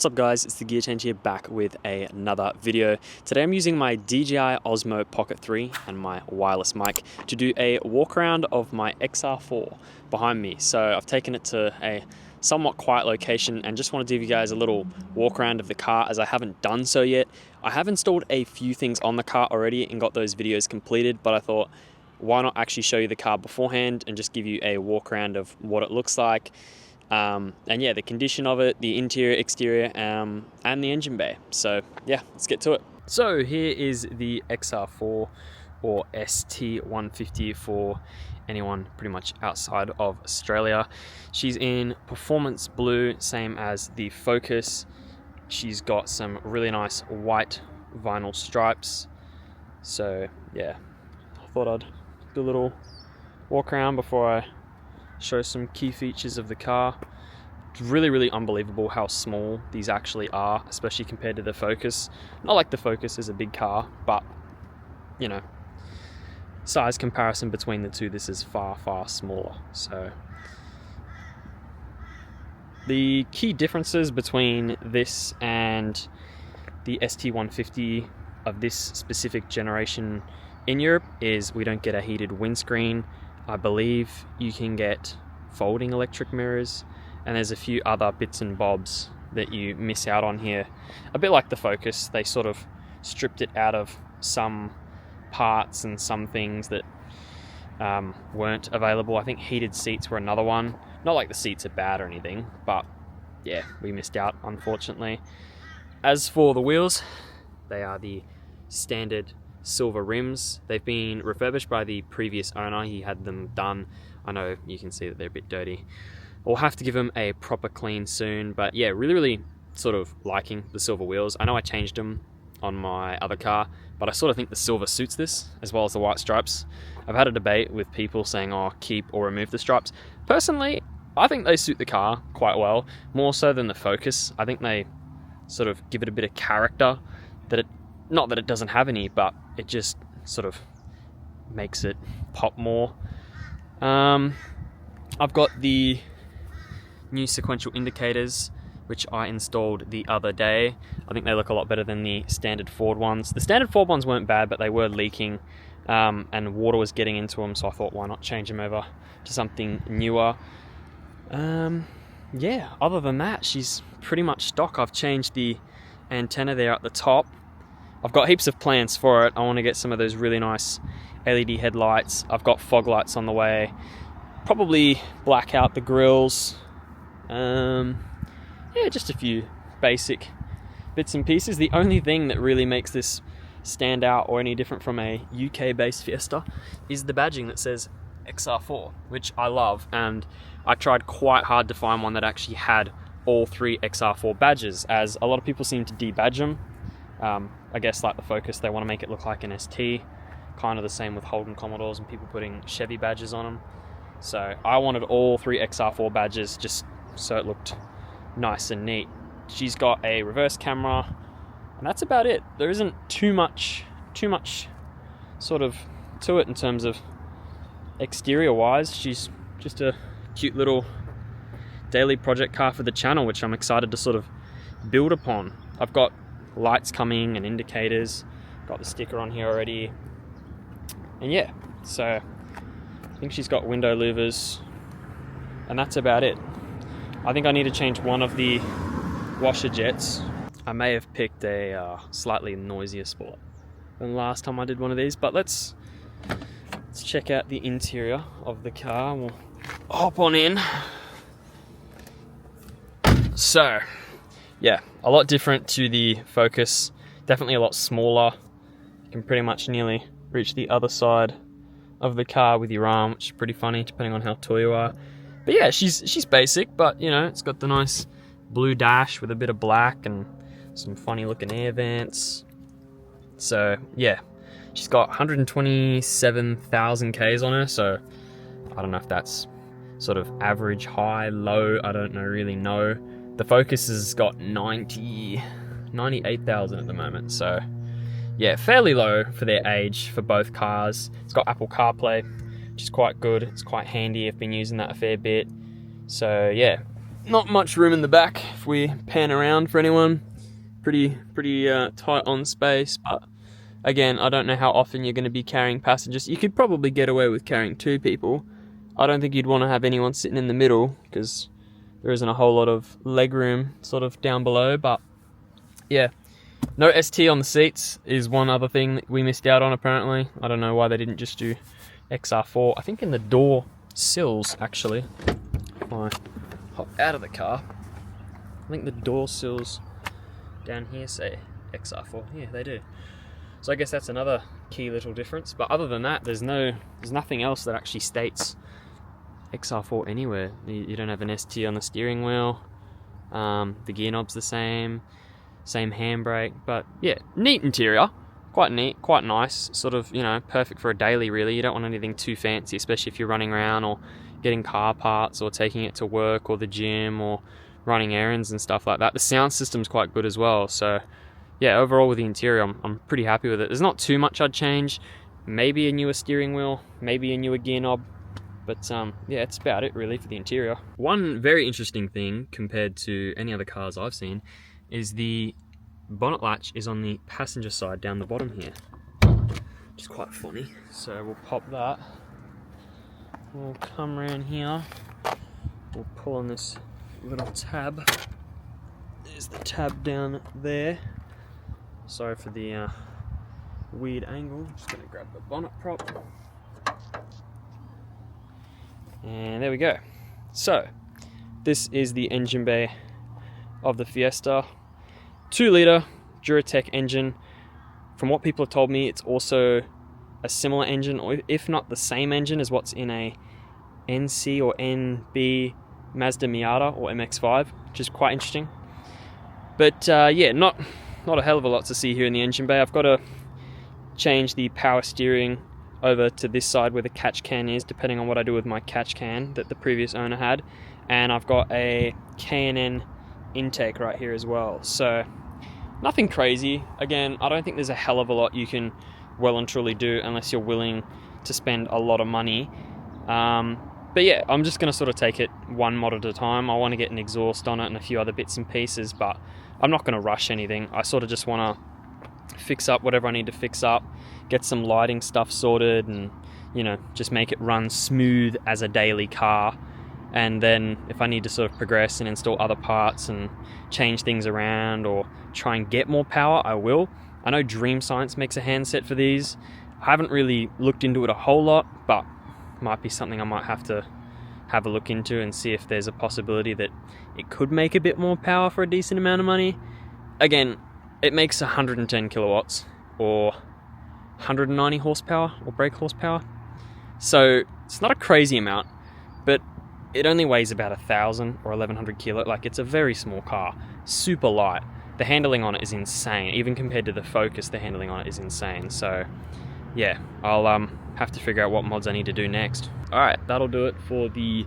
What's up guys, it's TheGearChange here back with another video. Today I'm using my DJI Osmo Pocket 3 and my wireless mic to do a walk around of my XR4 behind me. So I've taken it to a somewhat quiet location and just wanted to give you guys a little walk around of the car as I haven't done so yet. I have installed a few things on the car already and got those videos completed, but I thought why not actually show you the car beforehand and just give you a walk around of what it looks like. And yeah, the condition of it, the interior, exterior, and the engine bay. So yeah, let's get to it. So here is the XR4 or ST150 for anyone pretty much outside of Australia. She's in performance blue, same as the Focus. She's got some really nice white vinyl stripes. So yeah, I thought I'd do a little walk around before I show some key features of the car. It's really unbelievable how small these actually are, especially compared to the Focus. Not like the Focus is a big car, but you know, size comparison between the two, this is far smaller. So the key differences between this and the ST150 of this specific generation in Europe is we don't get a heated windscreen. I believe you can get folding electric mirrors, and there's a few other bits and bobs that you miss out on here. A bit like the Focus, they sort of stripped it out of some parts and some things that weren't available. I think heated seats were another one. Not like the seats are bad or anything, but yeah, we missed out, unfortunately. As for the wheels, they are the standard silver rims. They've been refurbished by the previous owner. He had them done. I know you can see that they're a bit dirty. We'll have to give them a proper clean soon, but yeah, really sort of liking the silver wheels. I know I changed them on my other car, but I sort of think the silver suits this as well as the white stripes. I've had a debate with people saying, oh, keep or remove the stripes. Personally, I think they suit the car quite well, more so than the Focus. I think they sort of give it a bit of character that it, not that it doesn't have any, but it just sort of makes it pop more. I've got the new sequential indicators, which I installed the other day. I think they look a lot better than the standard Ford ones. The standard Ford ones weren't bad, but they were leaking and water was getting into them, so I thought why not change them over to something newer. Yeah, other than that, she's pretty much stock. I've changed the antenna there at the top. I've got heaps of plans for it. I want to get some of those really nice LED headlights. I've got fog lights on the way. Probably black out the grills. Yeah, just a few basic bits and pieces. The only thing that really makes this stand out or any different from a UK-based Fiesta is the badging that says XR4, which I love, and I tried quite hard to find one that actually had all three XR4 badges, as a lot of people seem to debadge them. I guess like the Focus, they want to make it look like an ST, kind of the same with Holden Commodores and people putting Chevy badges on them. So I wanted all three XR4 badges just so it looked nice and neat. She's got a reverse camera, and that's about it. There isn't too much sort of to it in terms of exterior wise. She's just a cute little daily project car for the channel, which I'm excited to sort of build upon. I've got lights coming and indicators, got the sticker on here already, and yeah, so I think she's got window louvers, and that's about it. I think I need to change one of the washer jets. I may have picked a slightly noisier spot than last time I did one of these, but let's check out the interior of the car. We'll hop on in. So yeah, a lot different to the Focus. Definitely a lot smaller. You can pretty much nearly reach the other side of the car with your arm, which is pretty funny depending on how tall you are. But yeah, she's basic, but you know, it's got the nice blue dash with a bit of black and some funny looking air vents. So yeah, she's got 127,000 Ks on her, so I don't know if that's sort of average, high, low, I don't really know. The Focus has got 98,000 at the moment, so yeah, fairly low for their age for both cars. It's got Apple CarPlay, which is quite good. It's quite handy. I've been using that a fair bit. So yeah, not much room in the back if we pan around for anyone. Pretty tight on space, but again, I don't know how often you're going to be carrying passengers. You could probably get away with carrying 2 people. I don't think you'd want to have anyone sitting in the middle because there isn't a whole lot of leg room sort of down below, but yeah. No ST on the seats is one other thing that we missed out on apparently. I don't know why they didn't just do XR4. I think in the door sills actually. If I hop out of the car, I think the door sills down here say XR4. Yeah, they do. So I guess that's another key little difference. But other than that, there's nothing else that actually states XR4 anywhere. You don't have an ST on the steering wheel. The gear knob's the same handbrake. But yeah, neat interior. Quite neat, quite nice. Sort of, you know, perfect for a daily really. You don't want anything too fancy, especially if you're running around or getting car parts or taking it to work or the gym or running errands and stuff like that. The sound system's quite good as well. So yeah, overall with the interior, I'm pretty happy with it. There's not too much I'd change. Maybe a newer steering wheel, maybe a newer gear knob. But yeah, it's about it really for the interior. One very interesting thing compared to any other cars I've seen is the bonnet latch is on the passenger side down the bottom here, which is quite funny. So we'll pop that. We'll come around here. We'll pull on this little tab. There's the tab down there. Sorry for the weird angle. Just gonna grab the bonnet prop. And there we go. So this is the engine bay of the Fiesta. 2-litre Duratec engine. From what people have told me, it's also a similar engine, or if not the same engine as what's in a NC or NB Mazda Miata or MX-5, which is quite interesting. But yeah, not a hell of a lot to see here in the engine bay. I've got to change the power steering over to this side where the catch can is, depending on what I do with my catch can that the previous owner had. And I've got a K&N intake right here as well. So nothing crazy. Again, I don't think there's a hell of a lot you can well and truly do unless you're willing to spend a lot of money. But yeah, I'm just going to sort of take it one mod at a time. I want to get an exhaust on it and a few other bits and pieces, but I'm not going to rush anything. I sort of just want to fix up whatever I need to fix up, get some lighting stuff sorted, and, you know, just make it run smooth as a daily car. And then if I need to sort of progress and install other parts and change things around or try and get more power, I will. I know Dream Science makes a handset for these. I haven't really looked into it a whole lot, but might be something I might have to have a look into and see if there's a possibility that it could make a bit more power for a decent amount of money. Again, it makes 110 kilowatts or 190 horsepower or brake horsepower. So it's not a crazy amount, but it only weighs about 1,000 or 1,100 kilo. Like, it's a very small car, super light. The handling on it is insane. Even compared to the Focus, the handling on it is insane. So yeah, I'll have to figure out what mods I need to do next. Alright, that'll do it for the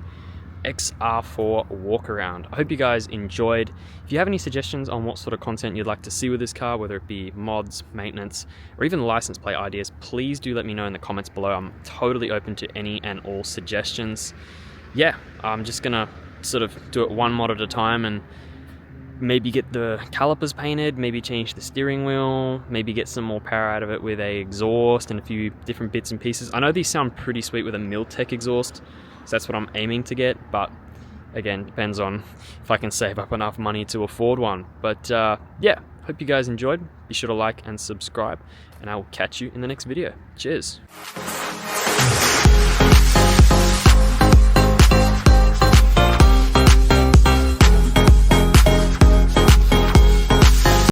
XR4 Walkaround. I hope you guys enjoyed. If you have any suggestions on what sort of content you'd like to see with this car, whether it be mods, maintenance, or even license plate ideas, please do let me know in the comments below. I'm totally open to any and all suggestions. Yeah, I'm just gonna sort of do it one mod at a time and maybe get the calipers painted, maybe change the steering wheel, maybe get some more power out of it with a exhaust and a few different bits and pieces. I know these sound pretty sweet with a Miltech exhaust, so that's what I'm aiming to get, but again, depends on if I can save up enough money to afford one. But yeah, hope you guys enjoyed. Be sure to like and subscribe, and I will catch you in the next video. Cheers.